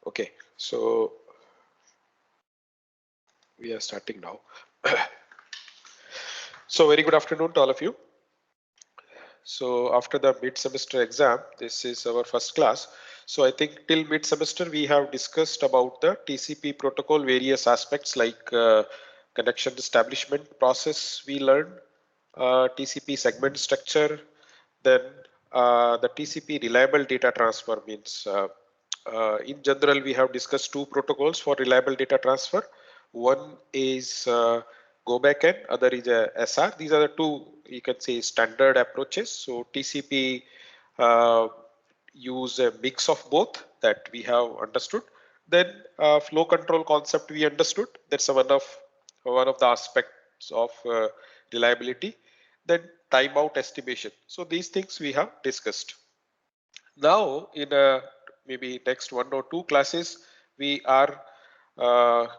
Okay, so we are starting now. So very good afternoon to all of you. So after the mid-semester exam, this is our first class. So I think till mid-semester we have discussed about the TCP protocol, various aspects like connection establishment process we learned, TCP segment structure, then the TCP reliable data transfer means in general we have discussed two protocols for reliable data transfer. One is go backend, other is a SR. These are the two you can say standard approaches. So TCP use a mix of both that we have understood. Then flow control concept we understood. That's one of the aspects of reliability. Then timeout estimation. So these things we have discussed. Now in maybe next one or two classes, we are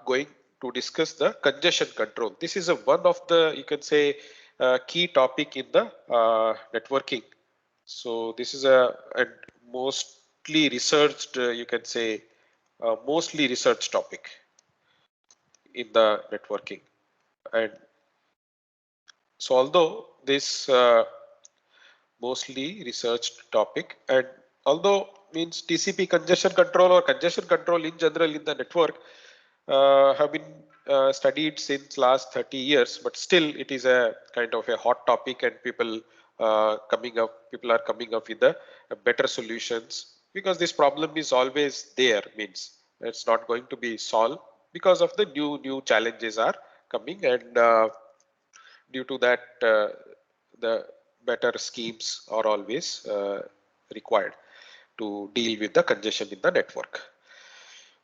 going to discuss the congestion control. This is one of the, you can say, key topic in the networking. So this is a mostly researched, you can say, mostly research topic in the networking. And so although this mostly researched topic, and although means TCP congestion control or congestion control in general in the network have been studied since last 30 years, but still it is a kind of a hot topic, and people are coming up with the better solutions, because this problem is always there, means it's not going to be solved because of the new challenges are coming, and due to that the better schemes are always required to deal with the congestion in the network.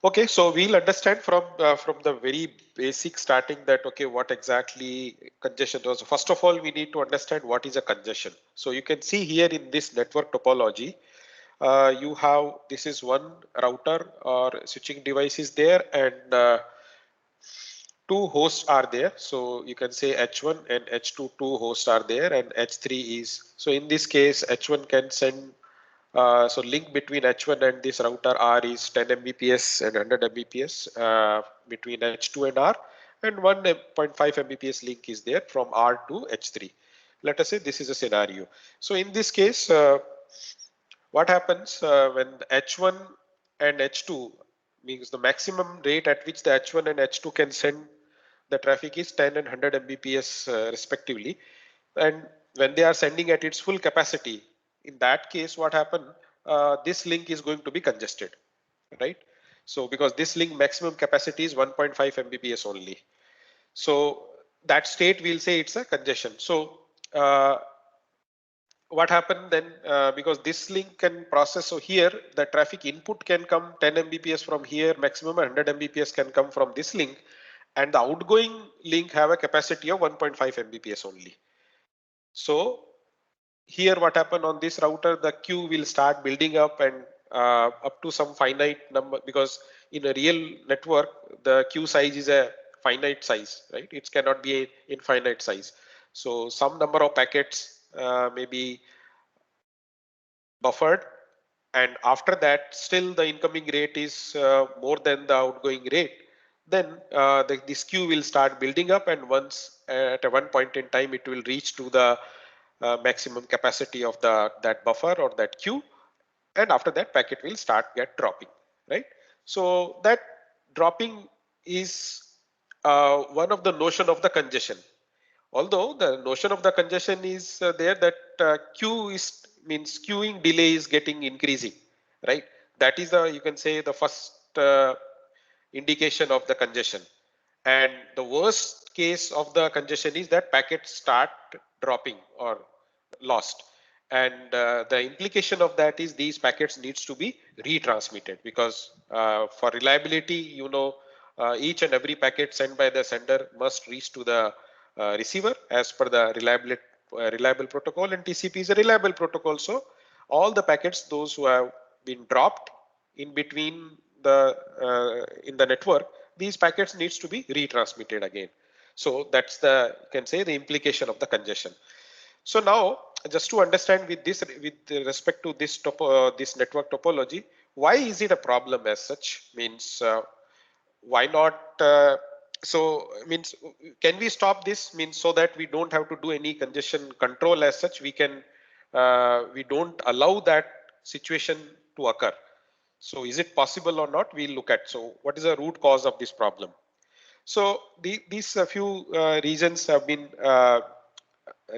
Okay, so we'll understand from the very basic starting that okay, what exactly congestion was. First of all, we need to understand what is a congestion. So you can see here in this network topology, you have, this is one router or switching device is there, and two hosts are there. So you can say H1 and H2, two hosts are there, and H3 is, so in this case H1 can send, so link between H1 and this router R is 10 Mbps and 100 Mbps between H2 and R, and 1.5 Mbps link is there from R to H3. Let us say this is a scenario. So in this case, what happens when H1 and H2, means the maximum rate at which the H1 and H2 can send the traffic is 10 and 100 Mbps respectively. And when they are sending at its full capacity, in that case, what happen? This link is going to be congested, right? So because this link maximum capacity is 1.5 Mbps only. So that state we'll say it's a congestion. So what happened then, because this link can process, so here the traffic input can come 10 Mbps from here, maximum 100 Mbps can come from this link, and the outgoing link have a capacity of 1.5 Mbps only. So here what happened on this router, the queue will start building up, and up to some finite number, because in a real network the queue size is a finite size, right? It cannot be an infinite size. So some number of packets may be buffered, and after that still the incoming rate is more than the outgoing rate, then this queue will start building up, and once at a one point in time it will reach to the maximum capacity of that buffer or that queue, and after that packet will start get dropping, right? So that dropping is one of the notion of the congestion. Although the notion of the congestion is there, that queue is, means queuing delay is getting increasing, right? That is the, you can say, the first indication of the congestion. And the worst case of the congestion is that packets start dropping or lost. And the implication of that is these packets needs to be retransmitted, because for reliability, you know, each and every packet sent by the sender must reach to the receiver as per the reliable protocol, and TCP is a reliable protocol. So all the packets, those who have been dropped in between the in the network, these packets needs to be retransmitted again. So that's the, you can say, the implication of the congestion. So now, just to understand with this, with respect to this this network topology, why is it a problem as such? Means why not? So means can we stop this? Means so that we don't have to do any congestion control as such. We can we don't allow that situation to occur. So is it possible or not? We'll look at. So what is the root cause of this problem? So these few reasons have been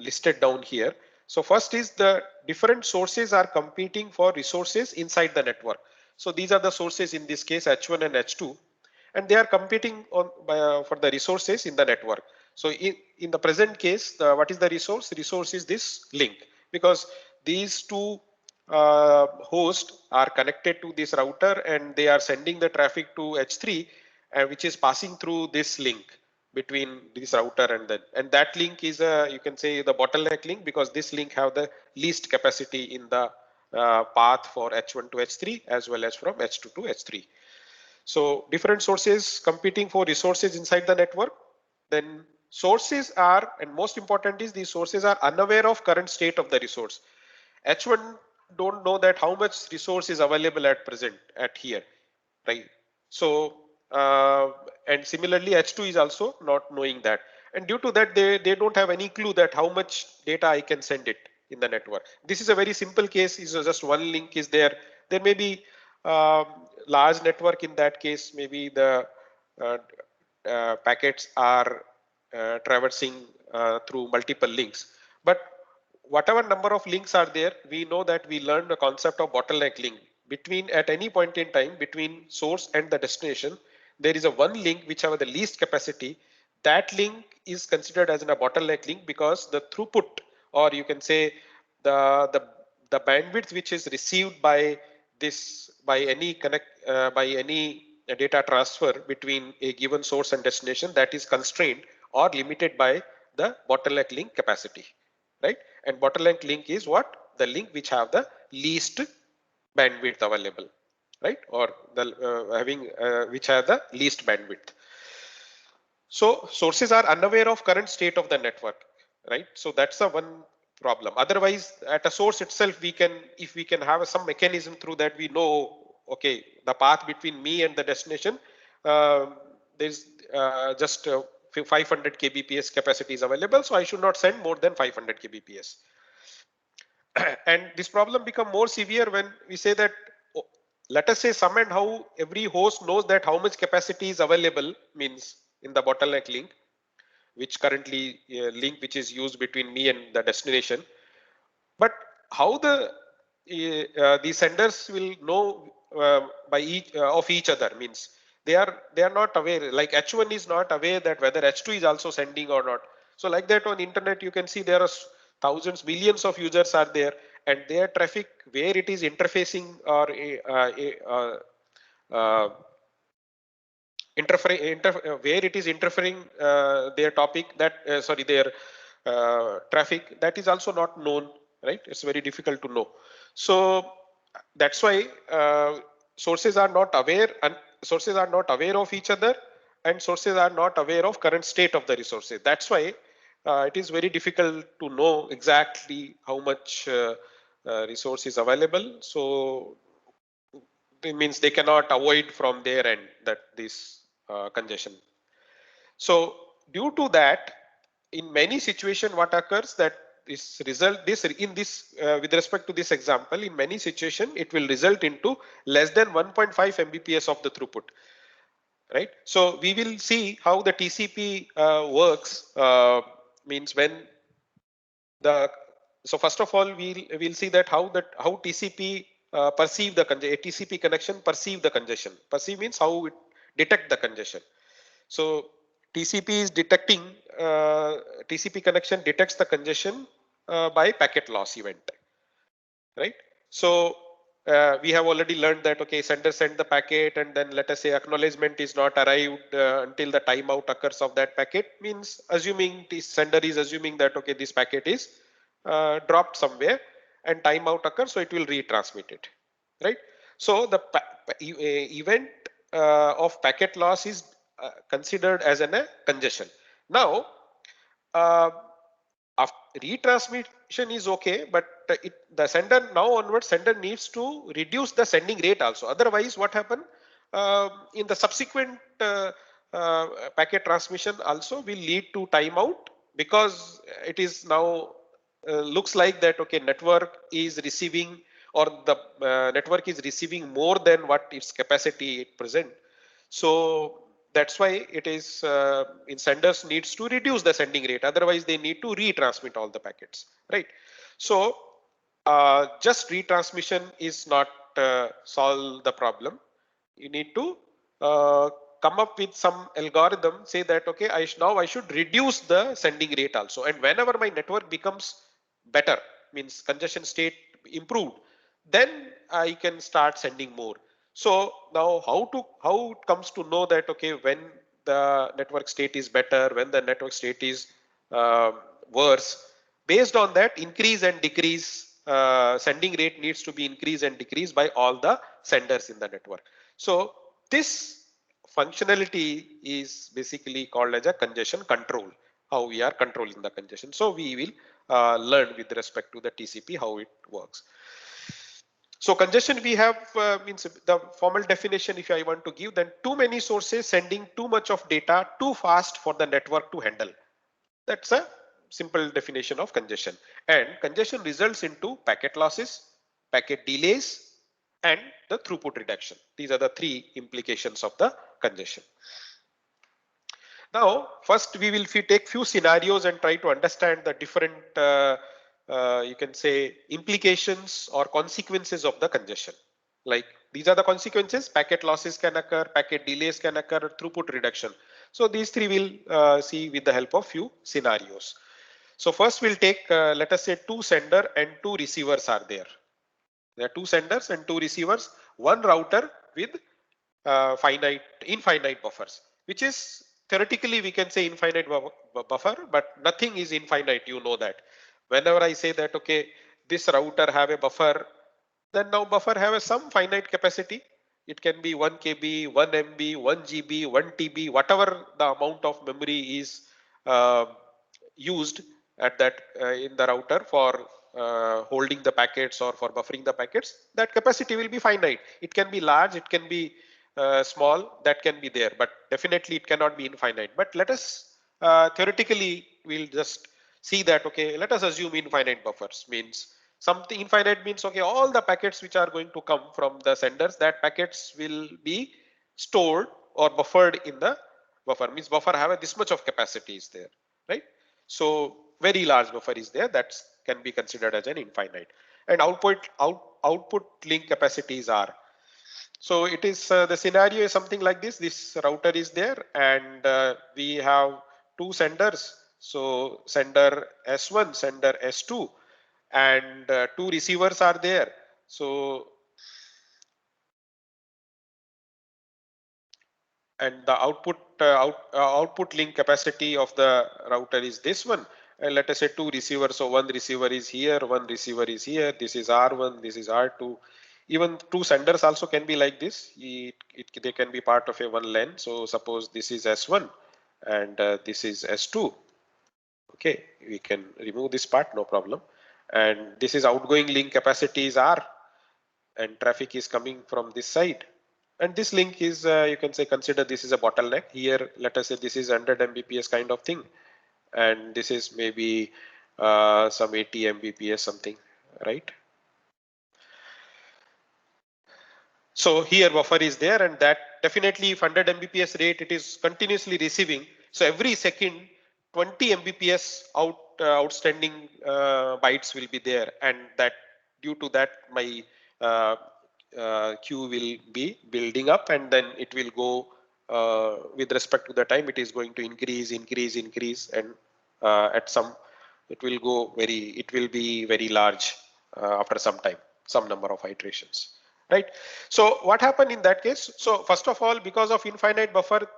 listed down here. So first is the different sources are competing for resources inside the network. So these are the sources in this case H1 and H2, and they are competing on for the resources in the network. So in the present case, what is the resource? Resource is this link, because these two hosts are connected to this router and they are sending the traffic to H3, which is passing through this link between this router and that link is a, you can say, the bottleneck link, because this link have the least capacity in the path for H1 to H3 as well as from H2 to H3. So different sources competing for resources inside the network. Then sources are, and most important is, these sources are unaware of current state of the resource. H1 don't know that how much resource is available at present at here, right? So and similarly H2 is also not knowing that, and due to that they don't have any clue that how much data I can send it in the network. This is a very simple case, is just one link is there. There may be large network. In that case, maybe the uh, packets are traversing through multiple links, but whatever number of links are there, we know that we learned the concept of bottleneck link. Between, at any point in time, between source and the destination, there is a one link which have the least capacity. That link is considered as a bottleneck link, because the throughput, or you can say the the the bandwidth which is received by this, by any by any data transfer between a given source and destination, that is constrained or limited by the bottleneck link capacity, right? And bottleneck link is what? The link which have the least bandwidth available, right? Or the having which have the least bandwidth. So sources are unaware of current state of the network, right? So that's the one problem. Otherwise, at a source itself, we can, if we can have some mechanism through that, we know, okay, the path between me and the destination, there's just 500 kbps capacity is available, so I should not send more than 500 kbps. And this problem become more severe when we say that, oh, let us say some and how every host knows that how much capacity is available, means in the bottleneck link, which currently link which is used between me and the destination. But how the senders will know by each of each other, means they are not aware, like H1 is not aware that whether H2 is also sending or not. So like that on internet you can see there are thousands, millions of users are there, and their traffic, where it is interfacing or uh, where it is interfering their topic, that sorry, their traffic, that is also not known, right? It's very difficult to know. So that's why sources are not aware, and sources are not aware of each other, and sources are not aware of current state of the resources. That's why it is very difficult to know exactly how much resource is available. So it means they cannot avoid from their end that this congestion. So due to that, in many situations, what occurs that this result, this in this with respect to this example, in many situations, it will result into less than 1.5 Mbps of the throughput, right? So we will see how the TCP works. Means when the, so first of all, we'll see that how TCP perceive the congestion. A TCP connection perceive the congestion. Perceive means how it detect the congestion. So TCP is detecting, TCP connection detects the congestion by packet loss event, right? So we have already learned that, okay, sender send the packet, and then let us say acknowledgement is not arrived until the timeout occurs of that packet, means assuming the sender is assuming that, okay, this packet is dropped somewhere and timeout occurs, so it will retransmit it, right? So the event of packet loss is considered as a congestion. Now, after retransmission is okay, but the sender now onwards, sender needs to reduce the sending rate also. Otherwise, what happen in the subsequent packet transmission also will lead to timeout, because it is now looks like that okay, network is receiving, or the network is receiving more than what its capacity at present. So that's why it is in senders needs to reduce the sending rate. Otherwise, they need to retransmit all the packets, right? So just retransmission is not solve the problem. You need to come up with some algorithm, say that okay, now I should reduce the sending rate also, and whenever my network becomes better, means congestion state improved, then I can start sending more. So now how it comes to know that okay, when the network state is better, when the network state is uh, worse? Based on that, increase and decrease sending rate needs to be increased and decreased by all the senders in the network. So this functionality is basically called as a congestion control, how we are controlling the congestion. So we will learn with respect to the TCP how it works. So congestion we have means the formal definition, if I want to give, then too many sources sending too much of data too fast for the network to handle. That's a simple definition of congestion. And congestion results into packet losses, packet delays, and the throughput reduction. These are the three implications of the congestion. Now, first we will take few scenarios and try to understand the different, you can say, implications or consequences of the congestion. Like these are the consequences: packet losses can occur, packet delays can occur, throughput reduction. So these three we'll see with the help of few scenarios. So first we'll take, let us say, two sender and two receivers are there. There are two senders and two receivers, one router with infinite buffers, which is theoretically we can say infinite buffer, but nothing is infinite. You know that. Whenever I say that okay, this router have a buffer, then now buffer have a some finite capacity. It can be 1 KB, 1 MB, 1 GB, 1 TB, whatever the amount of memory is uh, used at that in the router for holding the packets or for buffering the packets. That capacity will be finite. It can be large, it can be small, that can be there, but definitely it cannot be infinite. But let us theoretically we'll just see that okay, let us assume infinite buffers means something. Infinite means okay, all the packets which are going to come from the senders, that packets will be stored or buffered in the buffer. Means buffer have this much of capacity is there, right? So very large buffer is there, that can be considered as an infinite. And output link capacities are. So it is the scenario is something like this. This router is there, and we have two senders. So sender S1, sender S2, and two receivers are there. So and the output link capacity of the router is this one. And let us say two receivers. So one receiver is here, one receiver is here. This is R1, this is R2. Even two senders also can be like this. They can be part of a one LAN. So suppose this is S1 and this is S2. Okay, we can remove this part, no problem. And this is outgoing link capacity is R, and traffic is coming from this side. And this link is, you can say, consider this is a bottleneck. Here, let us say this is 100 Mbps kind of thing. And this is maybe some 80 Mbps something, right? So here buffer is there, and that definitely if 100 Mbps rate, it is continuously receiving. So every second 20 Mbps outstanding bytes will be there, and that due to that my queue will be building up, and then it will go with respect to the time, it is going to increase, and at some it will go it will be very large after some time, some number of iterations, right? So what happened in that case? So first of all, because of infinite buffer,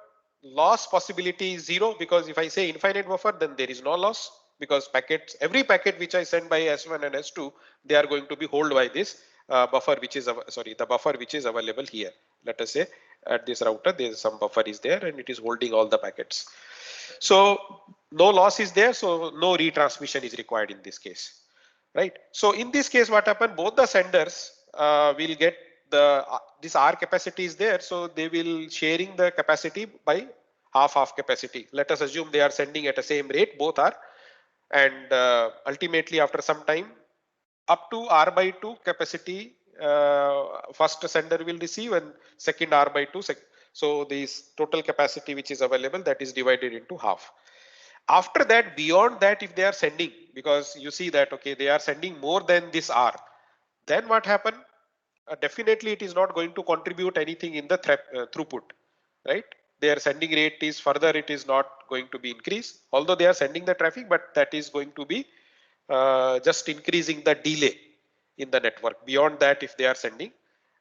loss possibility is zero, because if I say infinite buffer, then there is no loss, because every packet which I send by S1 and S2, they are going to be held by this buffer which is the buffer which is available here. Let us say at this router there is some buffer is there, and it is holding all the packets. So no loss is there, so no retransmission is required in this case. right? So in this case, what happened? Both the senders will get the this R capacity is there, so they will sharing the capacity by half capacity. Let us assume they are sending at the same rate, both are, and ultimately after some time, up to R by 2 capacity, first sender will receive and second R by 2. So this total capacity which is available, that is divided into half. After that, beyond that, if they are sending, because you see that, okay, they are sending more than this R, then what happen? Definitely it is not going to contribute anything in the throughput, right? Their sending rate is further, it is not going to be increased, although they are sending the traffic, but that is going to be just increasing the delay in the network. Beyond that, if they are sending,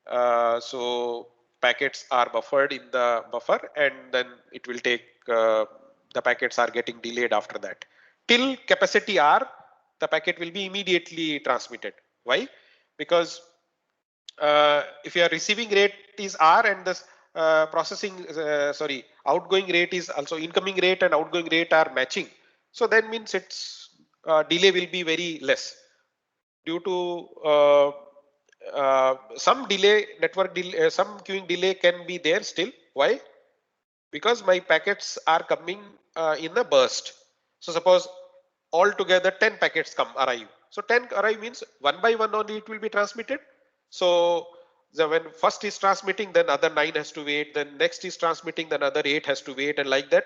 so packets are buffered in the buffer, and then it will take the packets are getting delayed after that. Till capacity R, the packet will be immediately transmitted. Why? Because if your receiving rate is R and the outgoing rate is also incoming rate and outgoing rate are matching. So that means its delay will be very less due to some delay, network delay, some queuing delay can be there still. Why? Because my packets are coming in a burst. So suppose altogether 10 packets arrive. So 10 arrive means one by one only it will be transmitted. So when first is transmitting, then other 9 has to wait, then next is transmitting, then other 8 has to wait, and like that.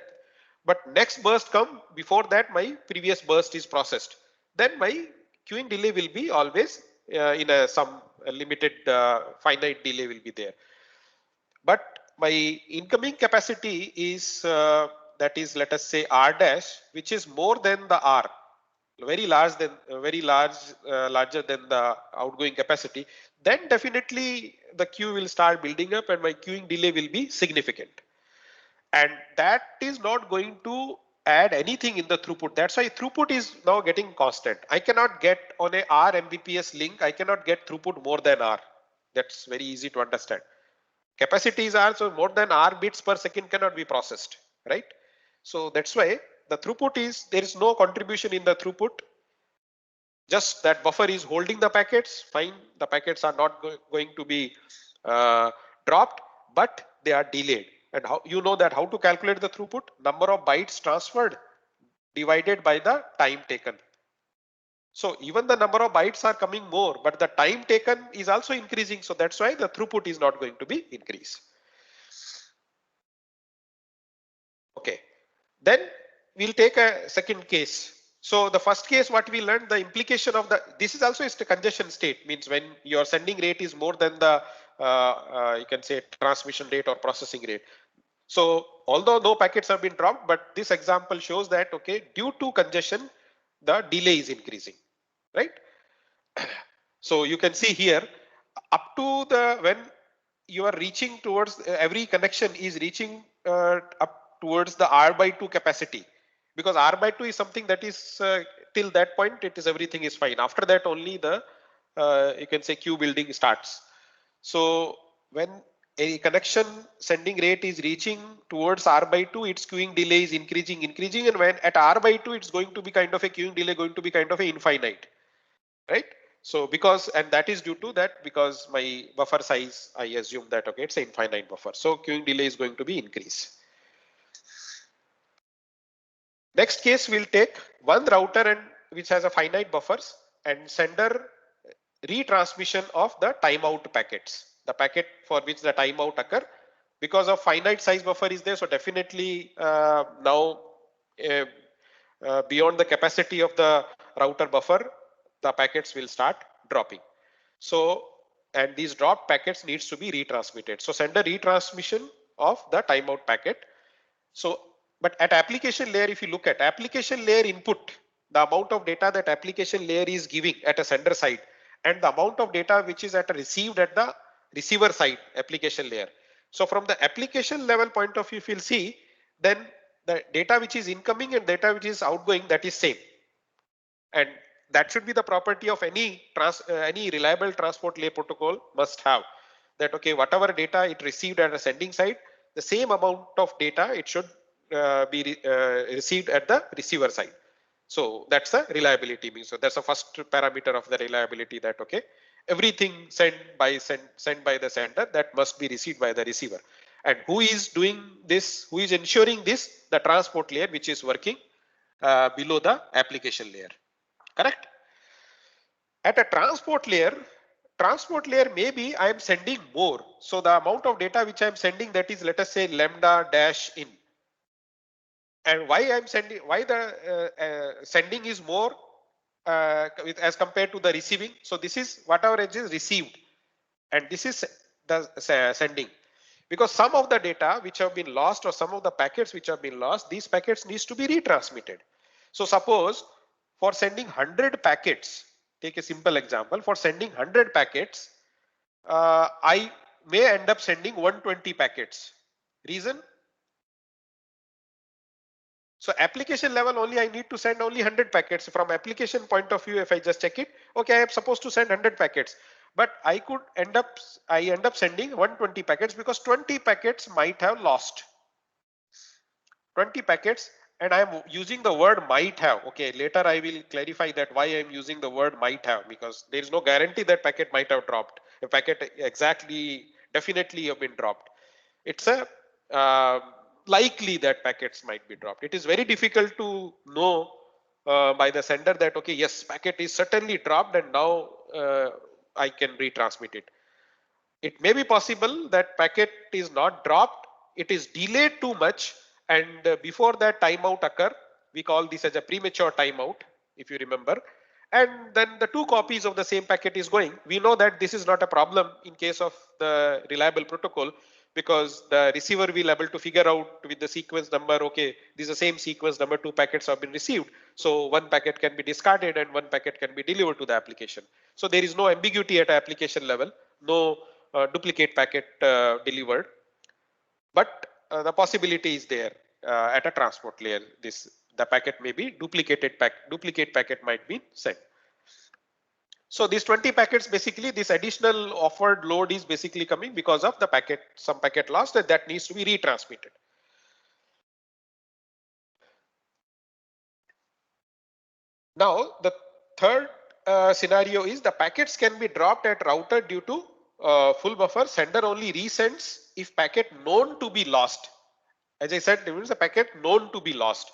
But next burst come, before that my previous burst is processed. Then my queuing delay will be always in some limited finite delay will be there. But my incoming capacity is that is, let us say, R dash, which is more than the R, very large than larger than the outgoing capacity. Then definitely the queue will start building up and my queuing delay will be significant, and that is not going to add anything in the throughput. That's why throughput is now getting constant. I cannot get on a R Mbps link, I cannot get throughput more than R. That's very easy to understand. Capacities are, so more than R bits per second cannot be processed, right? So that's why the throughput is, there is no contribution in the throughput. Just that buffer is holding the packets, fine. The packets are not going to be dropped, but they are delayed. And how you know that how to calculate the throughput? Number of bytes transferred divided by the time taken. So even the number of bytes are coming more, but the time taken is also increasing. So that's why the throughput is not going to be increased. Okay, then we'll take a second case. So the first case, what we learned, the implication of this is also a congestion state, means when your sending rate is more than the you can say transmission rate or processing rate. So although no packets have been dropped, but this example shows that, okay, due to congestion, the delay is increasing, right? So you can see here, up to the when you are reaching towards every connection is reaching up towards the R by 2 capacity, because R by 2 is something that is till that point it is everything is fine. After that only the you can say queue building starts. So when a connection sending rate is reaching towards R by 2, its queuing delay is increasing, and when at R by 2, it's going to be kind of a queuing delay going to be kind of a infinite, right? So because, and that is due to that, because my buffer size, I assume that, okay, it's an infinite buffer. So queuing delay is going to be increased. Next case, we'll take one router and which has a finite buffers and sender retransmission of the timeout packets, the packet for which the timeout occur, because of finite size buffer is there. So definitely now beyond the capacity of the router buffer, the packets will start dropping. So, and these dropped packets needs to be retransmitted. So sender retransmission of the timeout packet. So, but at application layer, if you look at application layer input, the amount of data that application layer is giving at a sender side and the amount of data which is received at the receiver side application layer. So from the application level point of view, if you'll see, then the data which is incoming and data which is outgoing, that is same. And that should be the property of any reliable transport layer protocol must have, that, okay, whatever data it received at the sending side, the same amount of data it should be received at the receiver side. So that's the reliability means. So that's the first parameter of the reliability, that okay, everything sent by the sender, that must be received by the receiver. And who is doing this? Who is ensuring this? The transport layer, which is working below the application layer. Correct? At a transport layer maybe I am sending more. So the amount of data which I am sending, that is, let us say lambda dash in. And why I'm sending, why the sending is more as compared to the receiving. So this is whatever it is received, and this is the sending, because some of the data which have been lost, or some of the packets which have been lost, these packets needs to be retransmitted. So suppose for sending 100 packets, take a simple example, for sending 100 packets, I may end up sending 120 packets. Reason? So application level only I need to send only 100 packets. From application point of view, if I just check it, okay, I am supposed to send 100 packets, but I end up sending 120 packets because 20 packets might have lost. 20 packets, and I am using the word might have. Okay, later I will clarify that why I am using the word might have, because there is no guarantee that packet might have dropped. A packet exactly definitely have been dropped. It's a likely that packets might be dropped. It is very difficult to know by the sender that okay, yes, packet is certainly dropped and now I can retransmit it. It may be possible that packet is not dropped, it is delayed too much, and before that timeout occur, we call this as a premature timeout, if you remember, and then the two copies of the same packet is going. We know that this is not a problem in case of the reliable protocol, because the receiver will able to figure out with the sequence number, okay, this is the same sequence number, two packets have been received, so one packet can be discarded and one packet can be delivered to the application. So there is no ambiguity at application level, no duplicate packet delivered, but the possibility is there at a transport layer. The packet may be duplicate packet might be sent. So these 20 packets, basically this additional offered load is basically coming because of the packet, some packet lost that needs to be retransmitted. Now the third scenario is the packets can be dropped at router due to full buffer. Sender only resends if packet known to be lost. As I said, there is a packet known to be lost.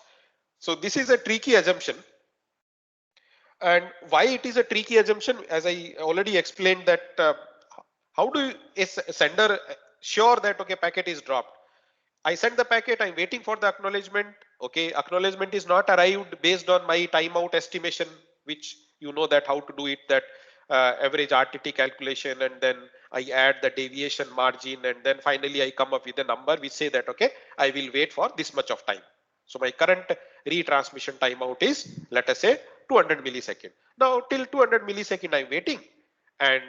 So this is a tricky assumption. And why it is a tricky assumption, as I already explained, that how do a sender sure that okay, packet is dropped? I send the packet, I'm waiting for the acknowledgement. Okay, acknowledgement is not arrived based on my timeout estimation, which you know that how to do it, that average RTT calculation, and then I add the deviation margin, and then finally I come up with a number which say that okay, I will wait for this much of time. So my current retransmission timeout is, let us say, 200 millisecond. Now till 200 millisecond I'm waiting, and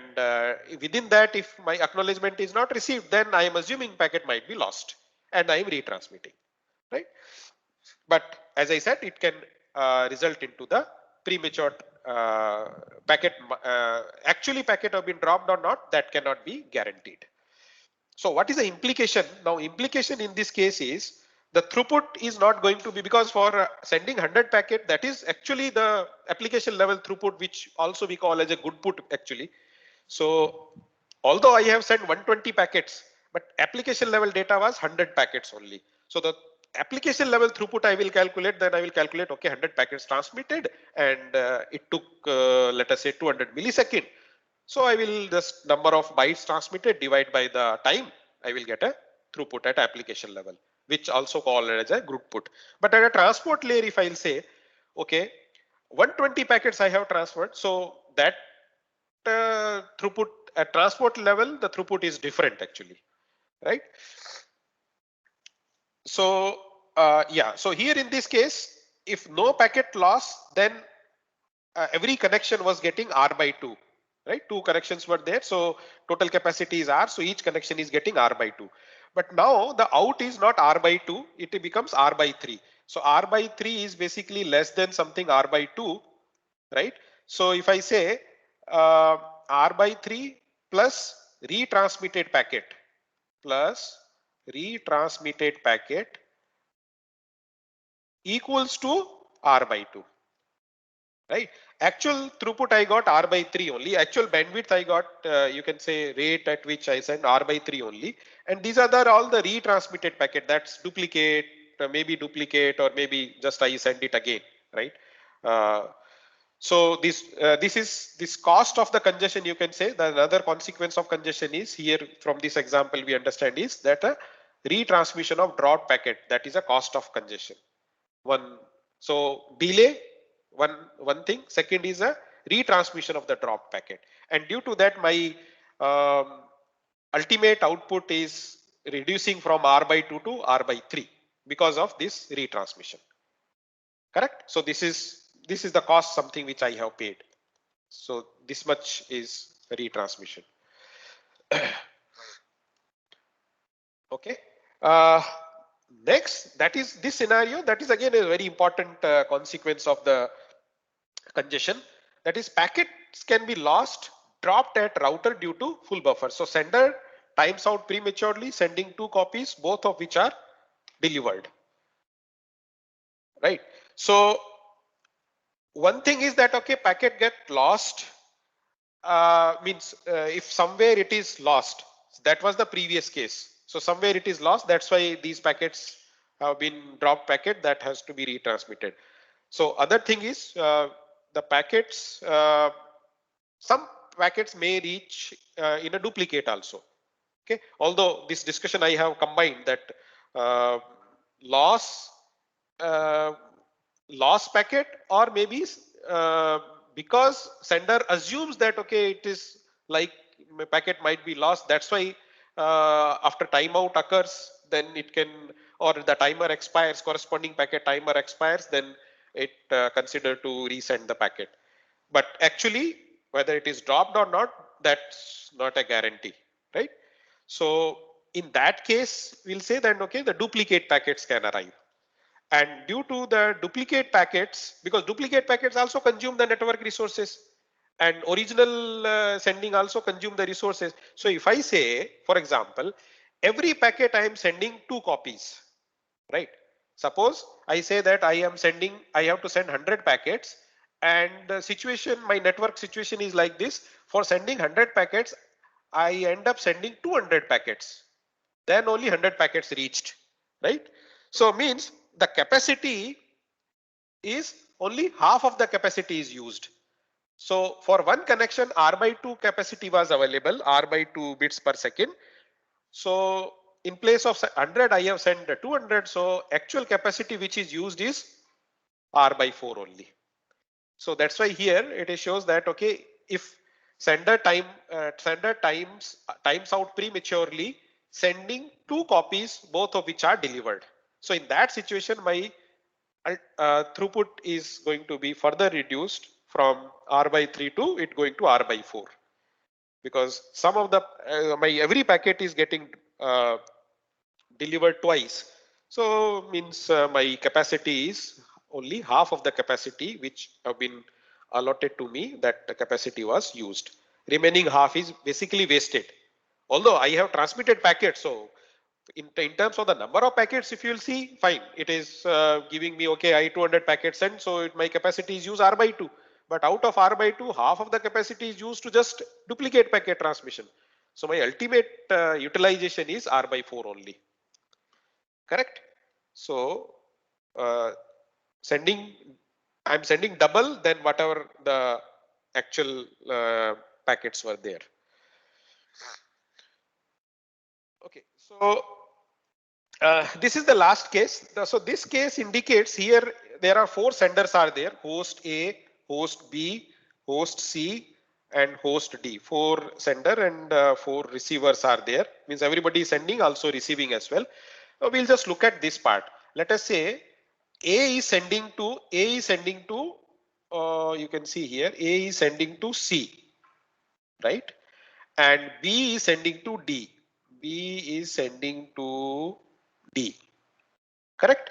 within that, if my acknowledgement is not received, then I am assuming packet might be lost and I am retransmitting, right? But as I said, it can result into the premature packet. Actually, packet have been dropped or not, that cannot be guaranteed. So what is the implication? Now implication in this case is the throughput is not going to be, because for sending 100 packet, that is actually the application level throughput, which also we call as a good put actually. So although I have sent 120 packets, but application level data was 100 packets only. So the application level throughput I will calculate, then I will calculate, okay, 100 packets transmitted, and it took, let us say, 200 millisecond. So I will just number of bytes transmitted divide by the time, I will get a throughput at application level, which also called as a group put. But at a transport layer, if I'll say, okay, 120 packets I have transferred, so that throughput at transport level, the throughput is different actually, right? So yeah, so here in this case, if no packet loss, then every connection was getting R by 2, right? Two connections were there, so total capacity is R, so each connection is getting R by 2. But now the out is not R by 2, it becomes R by 3. So R by 3 is basically less than something R by 2, right? So if I say R by 3 plus retransmitted packet equals to R by 2. right? Actual throughput I got R by 3 only. Actual bandwidth I got, you can say rate at which I send R by 3 only. And these are all the retransmitted packet. That's duplicate, maybe duplicate, or maybe just I send it again, right? So this cost of the congestion, you can say that another consequence of congestion is here from this example we understand is that a retransmission of dropped packet, that is a cost of congestion. One, so delay, one thing. Second is a retransmission of the dropped packet, and due to that my ultimate output is reducing from R by 2 to R by 3 because of this retransmission. Correct? So this is the cost, something which I have paid. So this much is retransmission. Okay. Next, that is this scenario. That is again a very important consequence of the congestion. That is, packets can be lost, dropped at router due to full buffer. So sender times out prematurely, sending 2 copies, both of which are delivered. Right. So one thing is that, okay, packet get lost, means if somewhere it is lost, that was the previous case. So somewhere it is lost, that's why these packets have been dropped packet that has to be retransmitted. So other thing is the packets, some packets may reach in a duplicate also. Okay, although this discussion I have combined that loss loss packet, or maybe because sender assumes that, okay, it is like packet might be lost, that's why after timeout occurs, then it can, or the timer expires, corresponding packet timer expires, then it consider to resend the packet. But actually whether it is dropped or not, that's not a guarantee, right? So in that case we'll say that, okay, the duplicate packets can arrive. And due to the duplicate packets, because duplicate packets also consume the network resources, and original sending also consume the resources. So if I say, for example, every packet I am sending 2 copies, right? Suppose I say that I have to send 100 packets, and the situation, my network situation is like this. For sending 100 packets, I end up sending 200 packets. Then only 100 packets reached, right? So means the capacity is only half of the capacity is used. So for one connection, R by 2 capacity was available, R by 2 bits per second. So in place of 100, I have sent 200. So actual capacity which is used is R by 4 only. So that's why here it shows that, okay, if sender times out prematurely, sending 2 copies, both of which are delivered. So in that situation, my throughput is going to be further reduced from R by 3 to it going to R by 4, because some of the my every packet is getting delivered twice. So means my capacity is only half of the capacity which have been allotted to me, that the capacity was used. Remaining half is basically wasted. Although I have transmitted packets, so in terms of the number of packets, if you'll see, fine, it is giving me, okay, I 200 packets sent, so my capacity is used R by 2. But out of R by 2, half of the capacity is used to just duplicate packet transmission. So my ultimate utilization is R by 4 only. Correct? So I'm sending double than whatever the actual packets were there. Okay, so this is the last case. So this case indicates here there are 4 senders are there: host A, host B, host C, and host D. 4 sender and 4 receivers are there. Means everybody is sending, also receiving as well. We'll just look at this part. Let us say A is sending to you can see here A is sending to C, right? And B is sending to D. B is sending to D. Correct?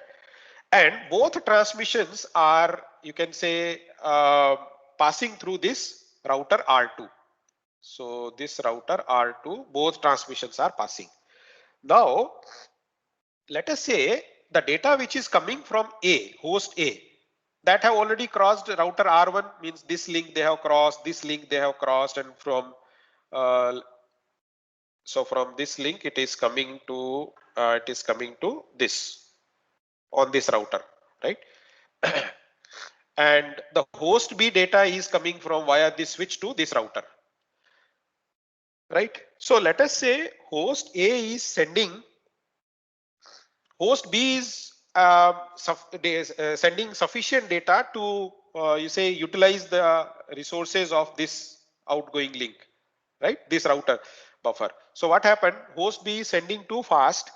And both transmissions are, you can say, passing through this router R2. So this router R2, both transmissions are passing. Now, let us say the data which is coming from A, host A, that have already crossed router R1 means this link they have crossed, this link they have crossed, and from so from this link it is coming to this on this router, right? And the host B data is coming from via this switch to this router, right? So let us say host A is sending, host B is sending sufficient data to you say utilize the resources of this outgoing link, right? This router buffer. So what happened? Host B is sending too fast,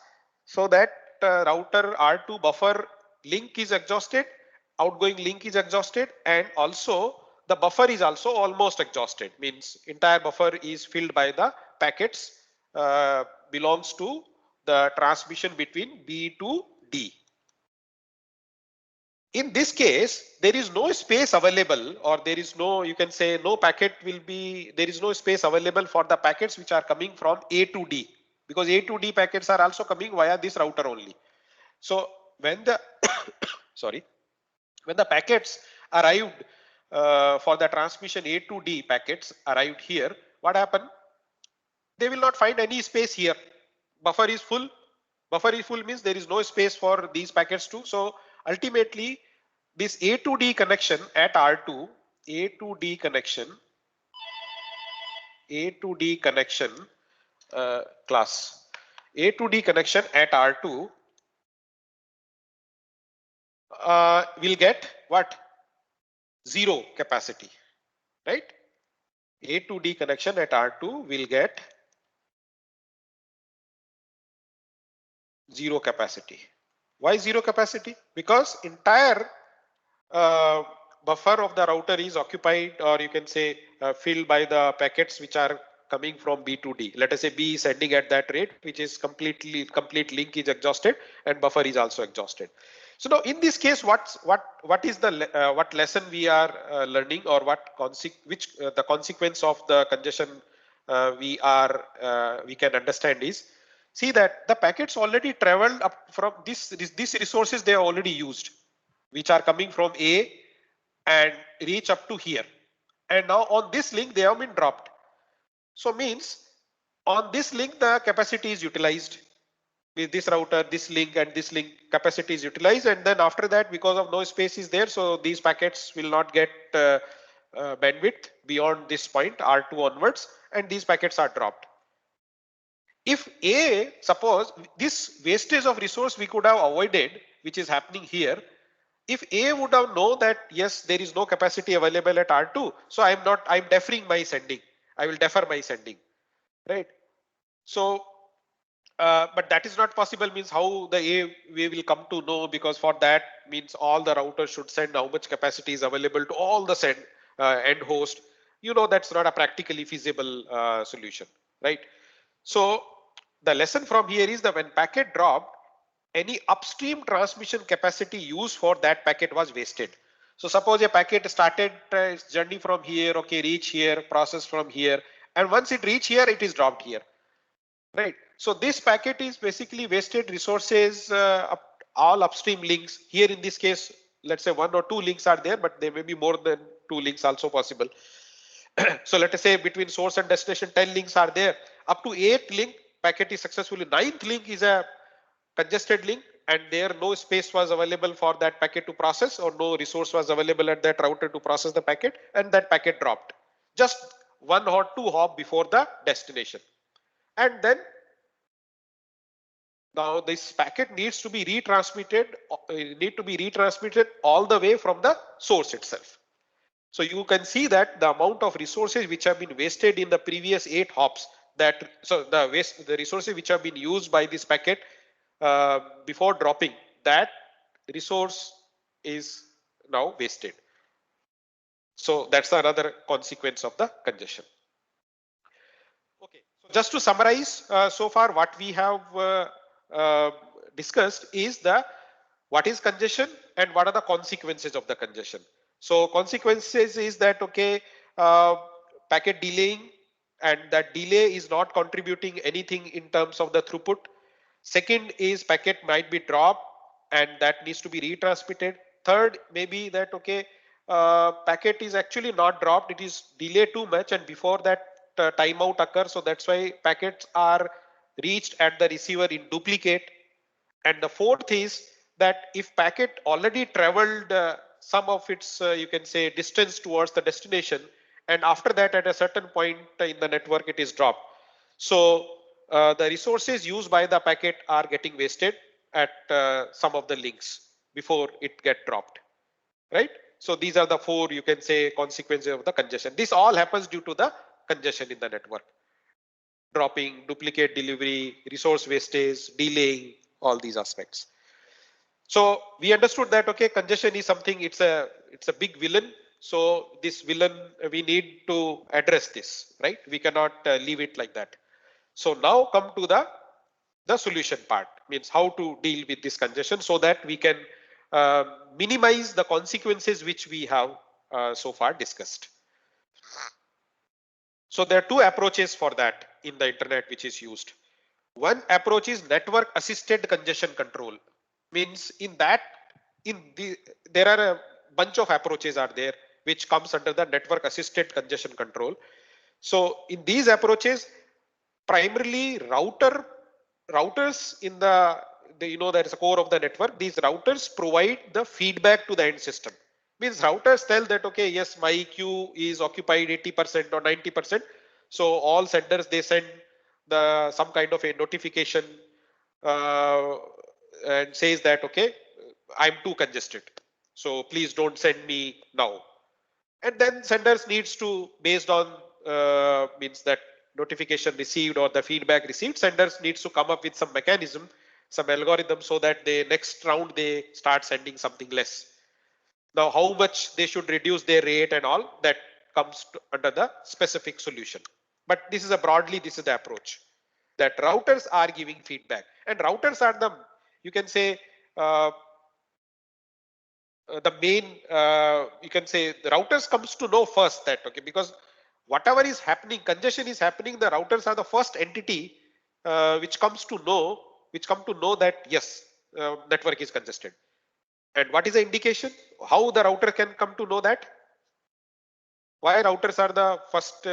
so that router R2 buffer link is exhausted, outgoing link is exhausted, and also the buffer is also almost exhausted. Means entire buffer is filled by the packets belongs to the transmission between B to D. In this case, there is no space available, or there is no, you can say no packet will be, there is no space available for the packets which are coming from A to D, because A to D packets are also coming via this router only. So when the sorry, when the packets arrived for the transmission A to D packets arrived here, what happened? They will not find any space here. Buffer is full. Buffer is full means there is no space for these packets too. So ultimately, this A to D connection at R2, A to D connection, A to D connection class, A to D connection at R2 will get what? Zero capacity, right? A to D connection at R2 will get zero capacity. Why zero capacity? Because entire buffer of the router is occupied, or you can say filled by the packets which are coming from B to D. Let us say B is sending at that rate, which is complete link is exhausted and buffer is also exhausted. So now in this case, what is the what lesson we are learning, or what the consequence of the congestion we can understand is, see that the packets already traveled up from these resources they are already used, which are coming from A and reach up to here. And now on this link, they have been dropped. So means on this link, the capacity is utilized with this router, this link and this link capacity is utilized. And then after that, because of no space is there, so these packets will not get bandwidth beyond this point R2 onwards, and these packets are dropped. If A, suppose this wastage of resource we could have avoided, which is happening here, if A would have known that yes, there is no capacity available at R2, so I'm deferring my sending. I will defer my sending, right? So, but that is not possible, means how the A we will come to know, because for that means all the routers should send how much capacity is available to all the end host. You know, that's not a practically feasible solution, right? So the lesson from here is that when packet dropped, any upstream transmission capacity used for that packet was wasted. So suppose a packet started its journey from here, okay, reach here, process from here, and once it reach here, it is dropped here, right? So this packet is basically wasted resources, all upstream links. Here in this case, let's say 1 or 2 links are there, but there may be more than 2 links also possible. So let us say between source and destination 10 links are there. Up to 8 link packet is successfully. 9th link is a congested link, and there no space was available for that packet to process, or no resource was available at that router to process the packet, and that packet dropped just 1 or 2 hop before the destination. And then now this packet needs to be retransmitted, all the way from the source itself. So you can see that the amount of resources which have been wasted in the previous 8 hops, the resources which have been used by this packet before dropping, that resource is now wasted. So that's another consequence of the congestion. Okay, so just to summarize, so far what we have discussed is what is congestion and what are the consequences of the congestion. So consequences is that, okay, packet delaying, and that delay is not contributing anything in terms of the throughput. Second is packet might be dropped and that needs to be retransmitted. third may be that, okay, packet is actually not dropped, it is delayed too much, and before that timeout occurs. So that's why packets are reached at the receiver in duplicate. And the fourth is that if packet already traveled some of its, you can say, distance towards the destination, and after that at a certain point in the network it is dropped. So the resources used by the packet are getting wasted at some of the links before it get dropped, right? So these are the four, you can say, consequences of the congestion. This all happens due to the congestion in the network. Dropping, duplicate delivery, resource wastage, delaying, all these aspects. So we understood that, okay, congestion is something, it's a big villain. So this villain, we need to address this, right? We cannot leave it like that. So now come to the solution part, means how to deal with this congestion so that we can minimize the consequences which we have so far discussed. So there are two approaches for that in the internet which is used. One approach is network assisted congestion control. Means there are a bunch of approaches are there which comes under the network assisted congestion control. So in these approaches, primarily routers in there is a core of the network. These routers provide the feedback to the end system. Means routers tell that, okay, yes, my queue is occupied 80% or 90%. So all senders, they send some kind of a notification uh, and says that, okay, I'm too congested, so please don't send me now. And then senders needs to, based on means that notification received or the feedback received, senders needs to come up with some mechanism, some algorithm, so that the next round they start sending something less. Now how much they should reduce their rate and all that comes under the specific solution. But this is this is the approach, that routers are giving feedback, and routers are the, you can say, uh, the main, you can say, the routers comes to know first that, okay, because whatever is happening, congestion is happening, the routers are the first entity which come to know that, yes, network is congested. And what is the indication, how the router can come to know that? Why routers are the first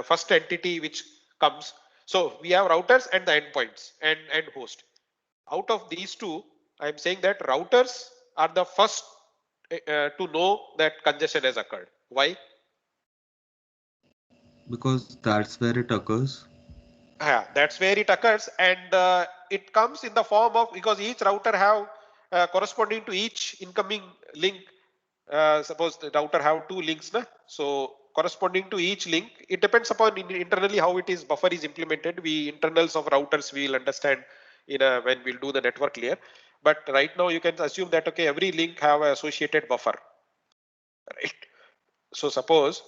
first entity which comes? So we have routers and the endpoints and host. Out of these two, I'm saying that routers are the first to know that congestion has occurred. Why? Because that's where it occurs. Yeah, that's where it occurs, and it comes in the form of, because each router have corresponding to each incoming link. Suppose the router have two links, na? So corresponding to each link, it depends upon internally how it is buffer is implemented. We internals of routers we will understand when we'll do the network layer. But right now you can assume that, okay, every link have an associated buffer, right? So suppose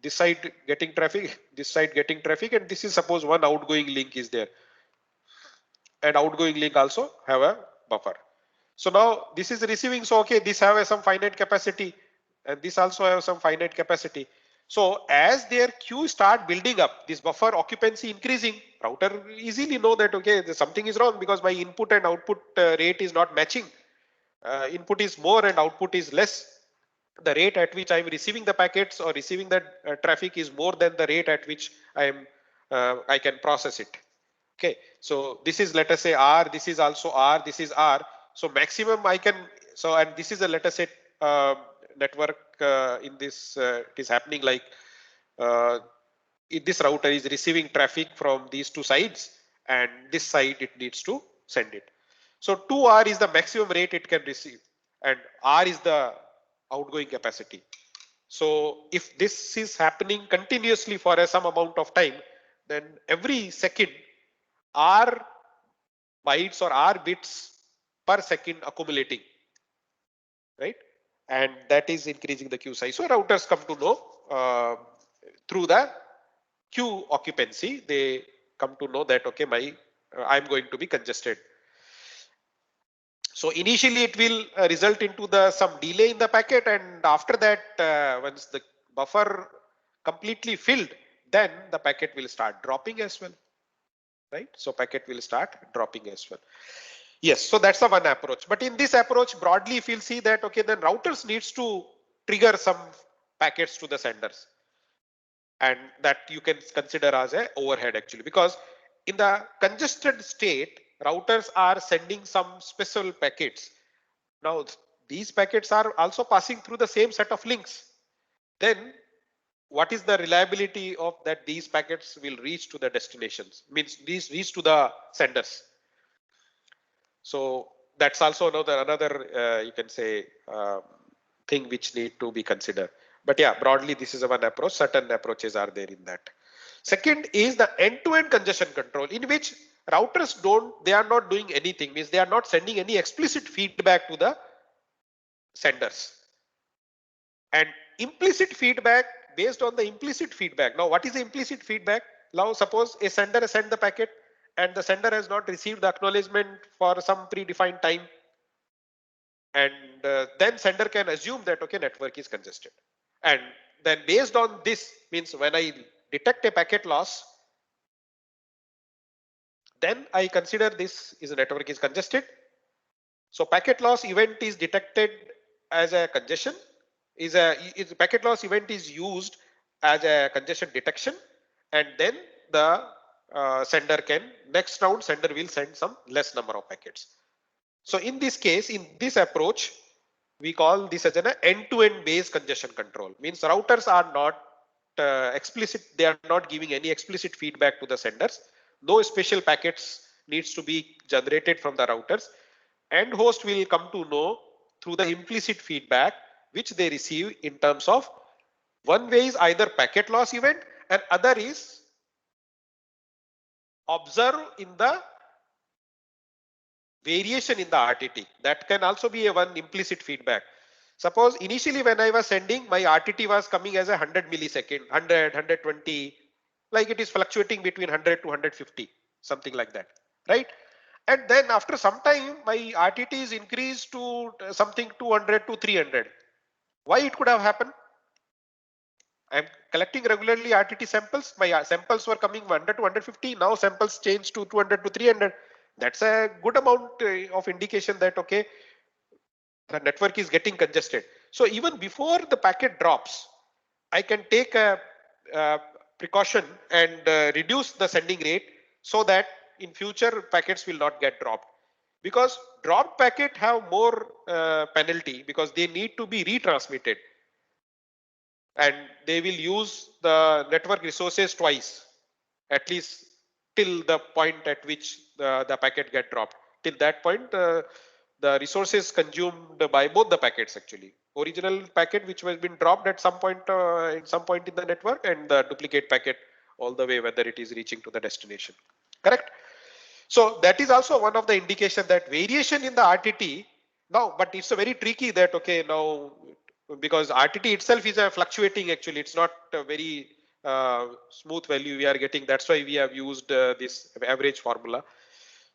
this side getting traffic, this side getting traffic, and this is suppose one outgoing link is there, and outgoing link also have a buffer. So now this is receiving, so okay, this have some finite capacity, and this also have some finite capacity. So as their queue start building up, this buffer occupancy increasing, router easily know that, okay, something is wrong because my input and output rate is not matching. Input is more and output is less. The rate at which I'm receiving the packets or receiving the traffic is more than the rate at which I can process it. Okay, so this is, let us say, R, this is also R, this is R. So maximum I can, so, and this is a, let us say, uh, network in this, it is happening like this router is receiving traffic from these two sides, and this side it needs to send it. So 2R is the maximum rate it can receive, and R is the outgoing capacity. So if this is happening continuously for some amount of time, then every second R bytes or R bits per second accumulating, right? And that is increasing the queue size. So routers come to know through the queue occupancy, they come to know that, okay, I'm going to be congested. So initially it will result into some delay in the packet, and after that, once the buffer completely filled, then the packet will start dropping as well, right? So packet will start dropping as well. Yes, so that's the one approach. But in this approach, broadly, if you'll see that, okay, then routers needs to trigger some packets to the senders. And that you can consider as a overhead actually, because in the congested state, routers are sending some special packets. Now, these packets are also passing through the same set of links. Then what is the reliability of that these packets will reach to the destinations, means these reach to the senders. So that's also another you can say thing which need to be considered. But yeah, broadly this is one approach. Certain approaches are there in that. Second is the end-to-end congestion control, in which routers they are not doing anything, means they are not sending any explicit feedback to the senders. And implicit feedback, based on the implicit feedback. Now, what is the implicit feedback? Now, suppose a sender has sent the packet and the sender has not received the acknowledgement for some predefined time. And then sender can assume that, okay, network is congested. And then based on this, means when I detect a packet loss, then I consider this is a network is congested. So packet loss event is detected as a congestion, packet loss event is used as a congestion detection, and then the sender can, next round sender will send some less number of packets. So in this case, in this approach, we call this as an end-to-end based congestion control. Means routers are not explicit, they are not giving any explicit feedback to the senders. No special packets needs to be generated from the routers. End host will come to know through the implicit feedback which they receive in terms of, one way is either packet loss event and other is observe in the variation in the RTT. That can also be a one implicit feedback. Suppose initially when I was sending, my RTT was coming as a 100 millisecond, 100, 120, like it is fluctuating between 100 to 150, something like that, right? And then after some time, my RTT is increased to something 200 to 300. Why it could have happened? I'm collecting regularly RTT samples. My samples were coming 100 to 150. Now samples change to 200 to 300. That's a good amount of indication that, okay, the network is getting congested. So even before the packet drops, I can take a precaution and reduce the sending rate so that in future packets will not get dropped. Because dropped packet have more penalty because they need to be retransmitted. And they will use the network resources twice, at least till the point at which the packet get dropped. Till that point, the resources consumed by both the packets actually. Original packet which has been dropped at some point in the network, and the duplicate packet all the way whether it is reaching to the destination. Correct? So that is also one of the indication that variation in the RTT now, but it's a very tricky that, okay, now because RTT itself is a fluctuating actually, it's not a very smooth value we are getting. That's why we have used this average formula.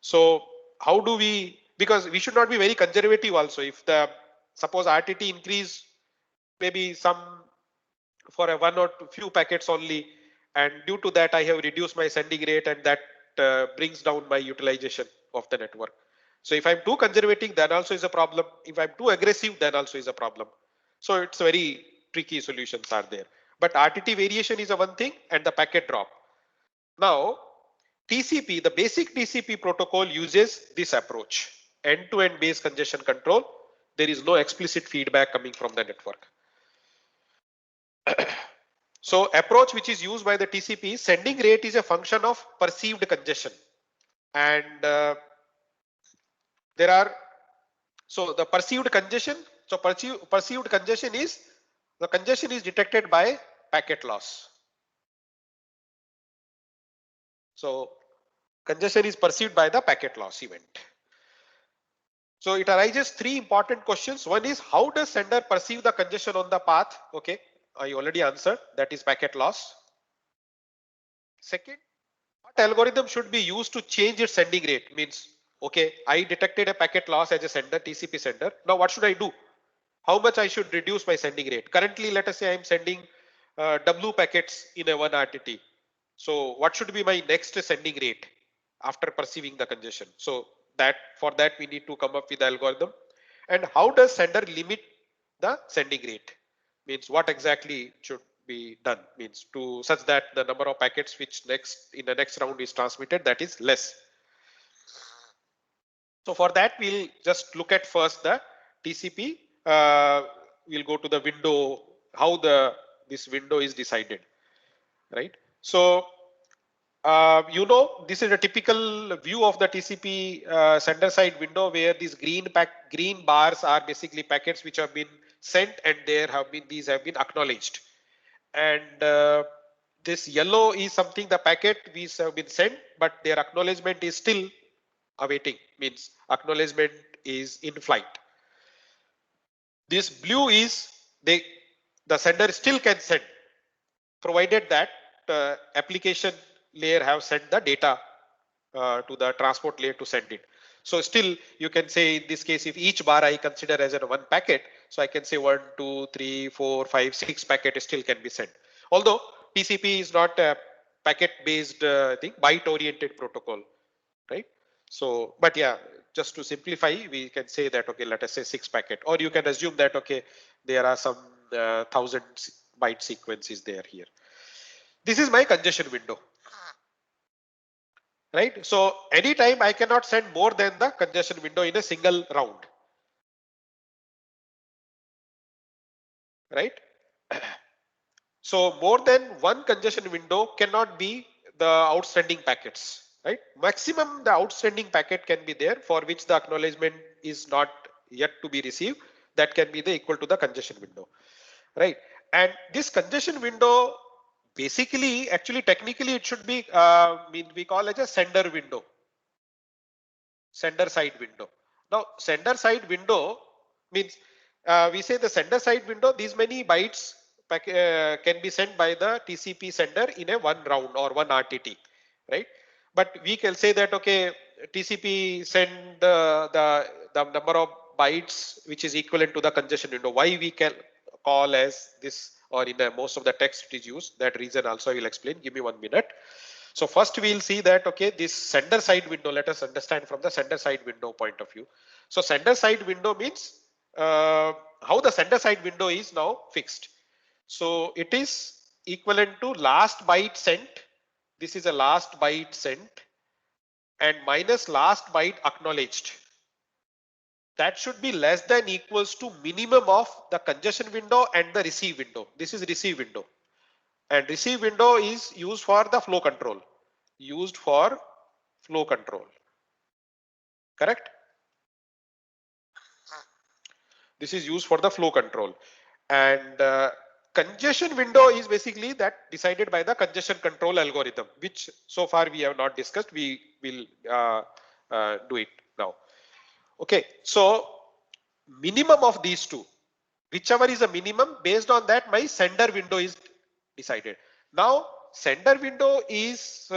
So how do we, because we should not be very conservative also. If the suppose RTT increase maybe some for a one or few packets only, and due to that I have reduced my sending rate, and that brings down my utilization of the network. So if I'm too conservative, then also is a problem. If I'm too aggressive, then also is a problem. So it's very tricky solutions are there. But RTT variation is a one thing, and the packet drop. Now TCP, the basic TCP protocol uses this approach, end-to-end based congestion control. There is no explicit feedback coming from the network. So approach which is used by the TCP, sending rate is a function of perceived congestion. And there are, so the perceived congestion, so perceived congestion is, the congestion is detected by packet loss. So congestion is perceived by the packet loss event. So it arises three important questions. One is, how does sender perceive the congestion on the path? Okay, I already answered, that is packet loss. Second, what algorithm should be used to change its sending rate? Means, okay, I detected a packet loss as a sender, TCP sender. Now what should I do? How much I should reduce my sending rate? Currently, let us say I'm sending W packets in a one RTT. So what should be my next sending rate after perceiving the congestion? So that for that we need to come up with the algorithm. And how does sender limit the sending rate? Means what exactly should be done, means to such that the number of packets which in the next round is transmitted, that is less. So for that we'll just look at first the TCP. We'll go to the window, how this window is decided, right? So this is a typical view of the TCP sender side window, where these green bars are basically packets which have been sent, and these have been acknowledged. And this yellow is something, the packet which have been sent, but their acknowledgement is still awaiting, means acknowledgement is in flight. This blue is the sender still can send, provided that application layer have sent the data to the transport layer to send it. So still you can say in this case, if each bar I consider as a one packet, so I can say 1, 2, 3, 4, 5, 6 packet still can be sent. Although TCP is not a packet based thing, byte oriented protocol, right? So, but yeah, just to simplify, we can say that, okay, let us say 6 packet, or you can assume that, okay, there are some 1000 byte sequences there here. This is my congestion window, right? So anytime I cannot send more than the congestion window in a single round, right? So more than one congestion window cannot be the outstanding packets, right? Maximum the outstanding packet can be there for which the acknowledgement is not yet to be received. That can be the equal to the congestion window, right? And this congestion window, basically, actually, technically, it should be we call it a sender window, sender side window. Now, sender side window means we say the sender side window, these many bytes can be sent by the TCP sender in a one round or one RTT, right? But we can say that, okay, TCP send the number of bytes which is equivalent to the congestion window. Why we can call as this, or in most of the text it is used, that reason also I will explain. Give me 1 minute. So first we'll see that, okay, this sender side window, let us understand from the sender side window point of view. So sender side window means how the sender side window is now fixed. So it is equivalent to last byte sent. This is a last byte sent and minus last byte acknowledged. That should be less than equals to minimum of the congestion window and the receive window. This is receive window, and receive window is used for the flow control. Used for flow control, correct? This is used for the flow control, and congestion window is basically that decided by the congestion control algorithm, which so far we have not discussed. We will do it now. Okay, so minimum of these two, whichever is a minimum, based on that my sender window is decided. Now sender window is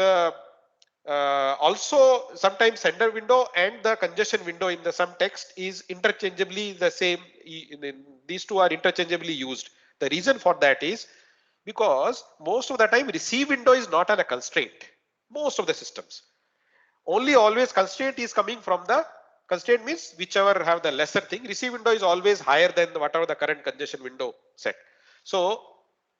also sometimes sender window and the congestion window in the some text is interchangeably the same. These two are interchangeably used. The reason for that is because most of the time receive window is not a constraint. Most of the systems, only always constraint is coming from the constraint means whichever have the lesser thing. Receive window is always higher than whatever the current congestion window set. So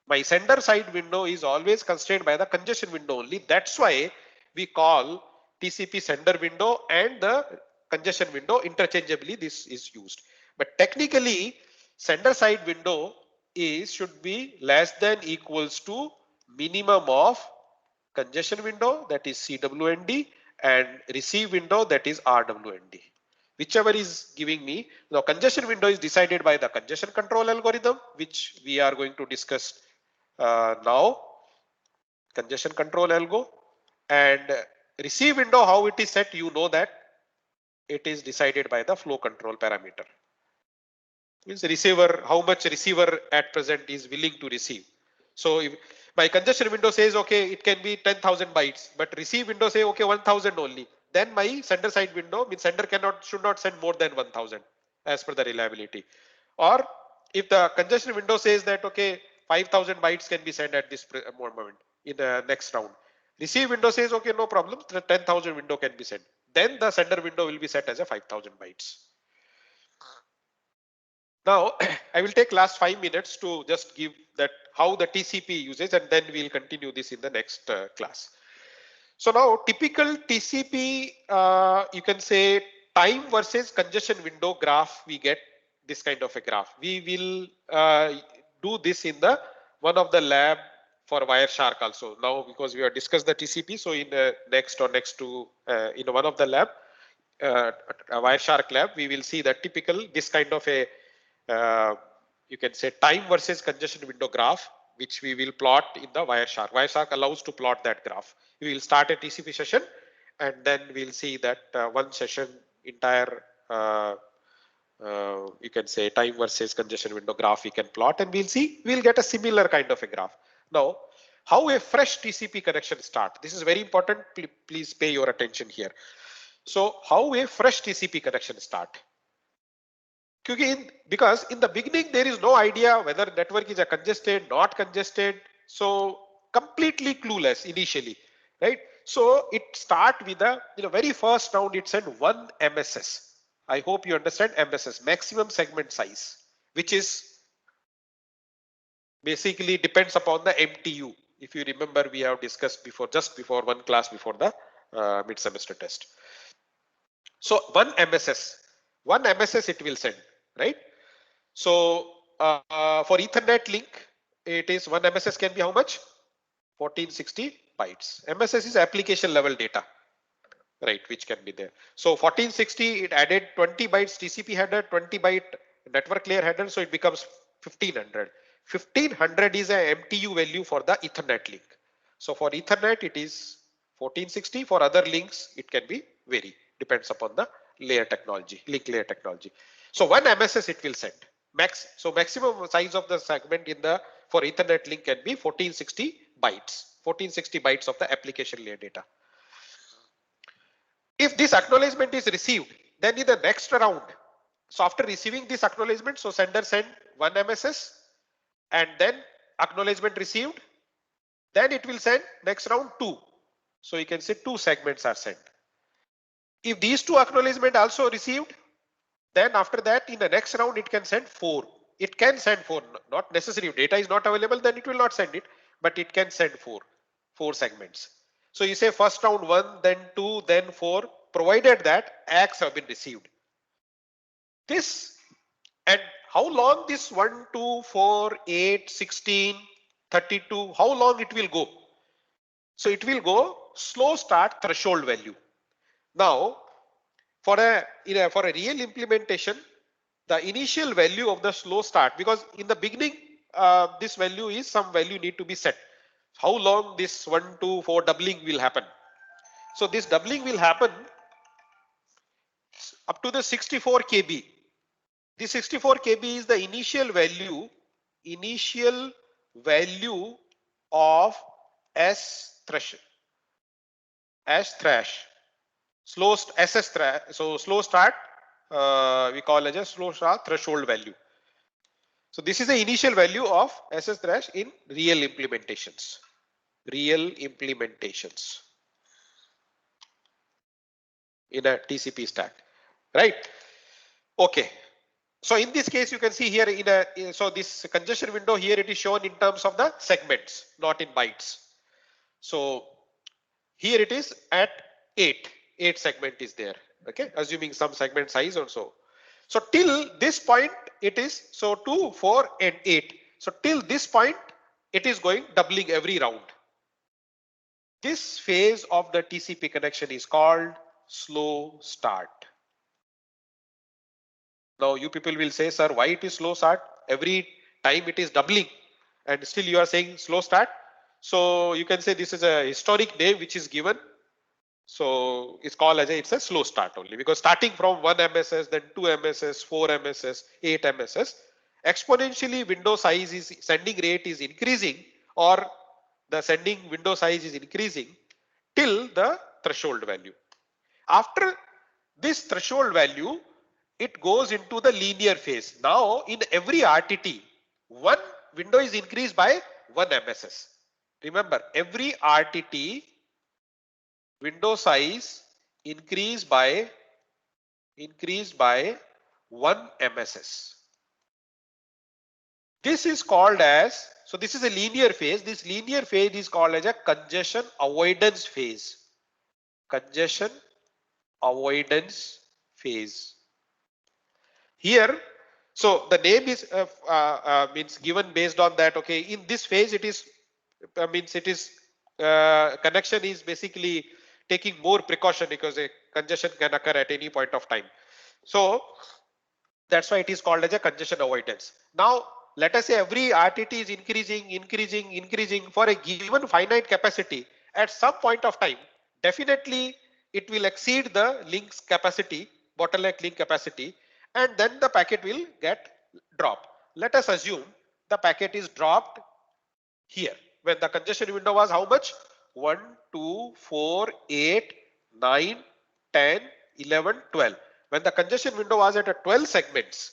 my sender side window is always constrained by the congestion window only. That's why we call TCP sender window and the congestion window interchangeably. This is used, but technically sender side window should be less than equals to minimum of congestion window, that is CWND, and receive window, that is RWND. Whichever is giving me, now congestion window is decided by the congestion control algorithm, which we are going to discuss now, congestion control algo. And receive window, how it is set, you know that it is decided by the flow control parameter. Means receiver, how much receiver at present is willing to receive. So if my congestion window says, okay, it can be 10,000 bytes, but receive window say, okay, 1,000 only. Then my sender side window means sender should not send more than 1,000 as per the reliability. Or if the congestion window says that, okay, 5,000 bytes can be sent at this moment in the next round. Receive window says, okay, no problem, 10,000 window can be sent. then the sender window will be set as a 5000 bytes. Now, I will take last 5 minutes to just give that how the TCP uses, and then we'll continue this in the next class. So now typical TCP, you can say time versus congestion window graph, we get this kind of a graph. We will do this in the one of the lab for Wireshark also. Now, because we have discussed the TCP, so in next or next to in one of the lab, a Wireshark lab, we will see that typical this kind of a you can say time versus congestion window graph, which we will plot in the Wireshark. Wireshark allows to plot that graph. We will start a TCP session, and then we'll see that one session entire you can say time versus congestion window graph we can plot, and we'll get a similar kind of a graph. Now, how a fresh TCP connection start? This is very important. Please pay your attention here. So, how a fresh TCP connection start? Because in the beginning there is no idea whether network is a congested, not congested, so completely clueless initially, right? So it start with a very first round it said 1 MSS. I hope you understand MSS, maximum segment size, which is basically depends upon the MTU. If you remember, we have discussed before, just before one class before the mid semester test. So 1 MSS it will send, right? So for Ethernet link, it is 1 MSS can be how much? 1460 bytes. MSS is application level data, right? Which can be there. So 1460, it added 20 bytes TCP header, 20 byte network layer header, so it becomes 1500. 1500 is a MTU value for the Ethernet link. So for Ethernet, it is 1460. For other links, it can be vary, depends upon the layer technology, link layer technology. So 1 MSS it will send max. So maximum size of the segment in the for Ethernet link can be 1460 bytes. 1460 bytes of the application layer data. If this acknowledgement is received, then in the next round, so after receiving this acknowledgement, so sender send 1 MSS and then acknowledgement received, then it will send next round 2. So you can say 2 segments are sent. If these 2 acknowledgement also received, then after that in the next round it can send 4. It can send 4, not necessary. If data is not available, then it will not send it, but it can send 4 segments. So you say first round 1, then 2, then 4, provided that ACKs have been received. This, and how long this 1, 2, 4, 8, 16, 32, how long it will go? So it will go slow start threshold value. Now, for a real implementation, the initial value of the slow start, because in the beginning, this value is some value need to be set. How long this 1, 2, 4 doubling will happen? So this doubling will happen up to the 64 KB. The 64 KB is the initial value of S threshold, SS thrash. So slow start, we call as a slow start threshold value. So this is the initial value of SS thrash in real implementations. In a TCP stack, right? Okay. So in this case, you can see here so this congestion window here, it is shown in terms of the segments, not in bytes. So here it is at 8 segment is there. Okay, assuming some segment size also. So till this point it is, so 2, 4 and 8. So till this point it is going doubling every round. This phase of the TCP connection is called slow start. Now you people will say, sir, why it is slow start? Every time it is doubling and still you are saying slow start. So you can say this is a historic name which is given. So it's called as it's a slow start only, because starting from 1 MSS, then 2 MSS, 4 MSS, 8 MSS, exponentially window size is sending rate is increasing, or the sending window size is increasing till the threshold value. After this threshold value, it goes into the linear phase. Now in every RTT, one window is increased by 1 MSS. Remember, every RTT window size increased by 1 MSS. This is called as, so this is a linear phase. This linear phase is called as a congestion avoidance phase. Congestion avoidance phase. Here, so the name is means given based on that. Okay, in this phase, it is means it is connection is basically taking more precaution because a congestion can occur at any point of time. So that's why it is called as a congestion avoidance. Now, let us say every RTT is increasing for a given finite capacity. At some point of time, definitely it will exceed the link's capacity, bottleneck link capacity, and then the packet will get dropped. Let us assume the packet is dropped here when the congestion window was how much? 1, 2, 4, 8, 9, 10, 11, 12. When the congestion window was at a 12 segments,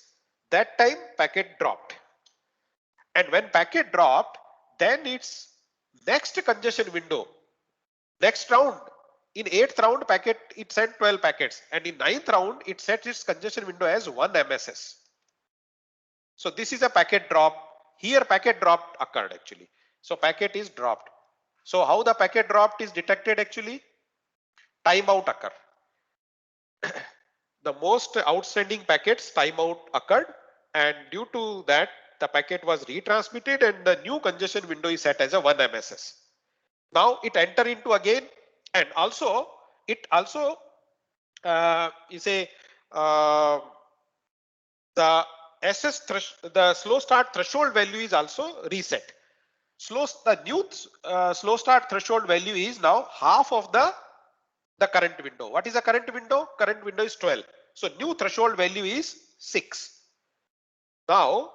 that time packet dropped. And when packet dropped, then its next congestion window, next round, in 8th round packet, it sent 12 packets. And in 9th round, it set its congestion window as 1 MSS. So this is a packet drop. Here packet drop occurred actually. So packet is dropped. So how the packet dropped is detected actually? Timeout occur. The most outstanding packets timeout occurred, and due to that the packet was retransmitted and the new congestion window is set as a 1 MSS. Now it enter into again, and also it also is a the the slow start threshold value is also reset. The new slow start threshold value is now half of the current window. What is the current window? Current window is 12. So new threshold value is 6. Now,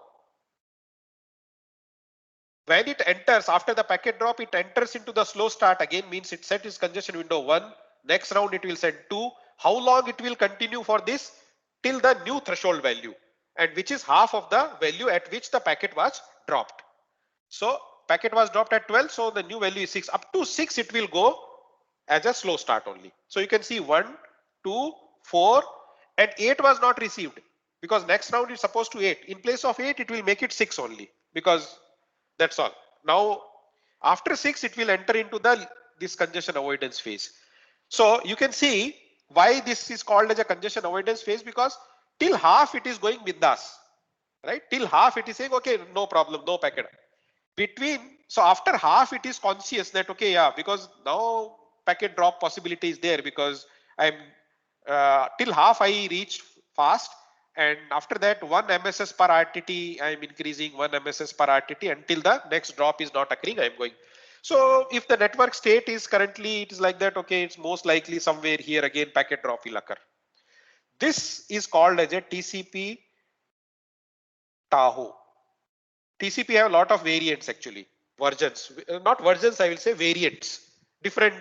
when it enters after the packet drop, it enters into the slow start again, means it set its congestion window 1. Next round it will set 2. How long it will continue for this? Till the new threshold value, and which is half of the value at which the packet was dropped. So packet was dropped at 12, so the new value is 6. Up to 6 it will go as a slow start only. So you can see 1, 2, 4 and 8 was not received because next round is supposed to 8. In place of 8 it will make it 6 only, because that's all. Now after 6 it will enter into this congestion avoidance phase. So you can see why this is called as a congestion avoidance phase, because till half it is going bindas, right? Till half it is saying okay, no problem, no packet. So after half it is conscious that okay, yeah, because now packet drop possibility is there, because I'm till half I reached fast, and after that 1 MSS per RTT I'm increasing 1 MSS per RTT until the next drop is not occurring. I'm going. So if the network state is currently it is like that, okay, it's most likely somewhere here again packet drop will occur. This is called as a TCP Tahoe. TCP have a lot of variants actually, versions, not versions, I will say variants. Different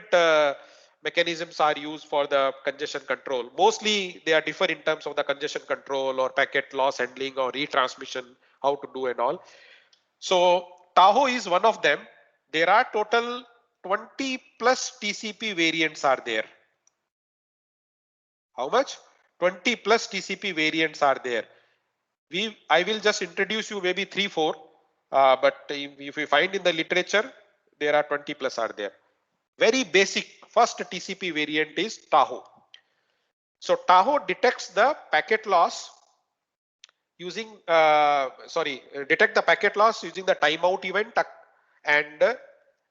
mechanisms are used for the congestion control. Mostly they are different in terms of the congestion control or packet loss handling or retransmission, how to do and all. So Tahoe is one of them. There are total 20 plus TCP variants are there. How much? 20 plus TCP variants are there. I will just introduce you maybe 3-4, but if we find in the literature, there are 20 plus are there. Very basic first TCP variant is Tahoe. So Tahoe detects the packet loss using detect the packet loss using the timeout event and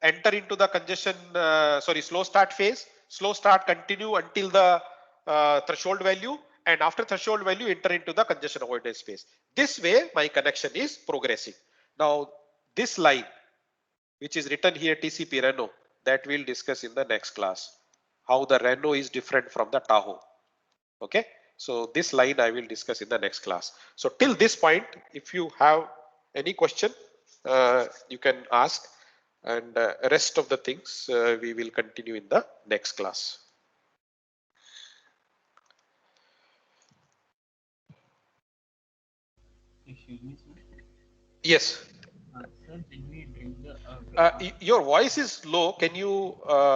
enter into the congestion slow start phase. Slow start continue until the threshold value, and after threshold value enter into the congestion avoidance phase. This way my connection is progressing. Now this line which is written here TCP Reno, that we'll discuss in the next class, how the Reno is different from the Tahoe. Okay, so this line I will discuss in the next class. So till this point, if you have any question, you can ask, and rest of the things we will continue in the next class. Excuse me, sir. Yes. Sir, did we drink the? Your voice is low. Can you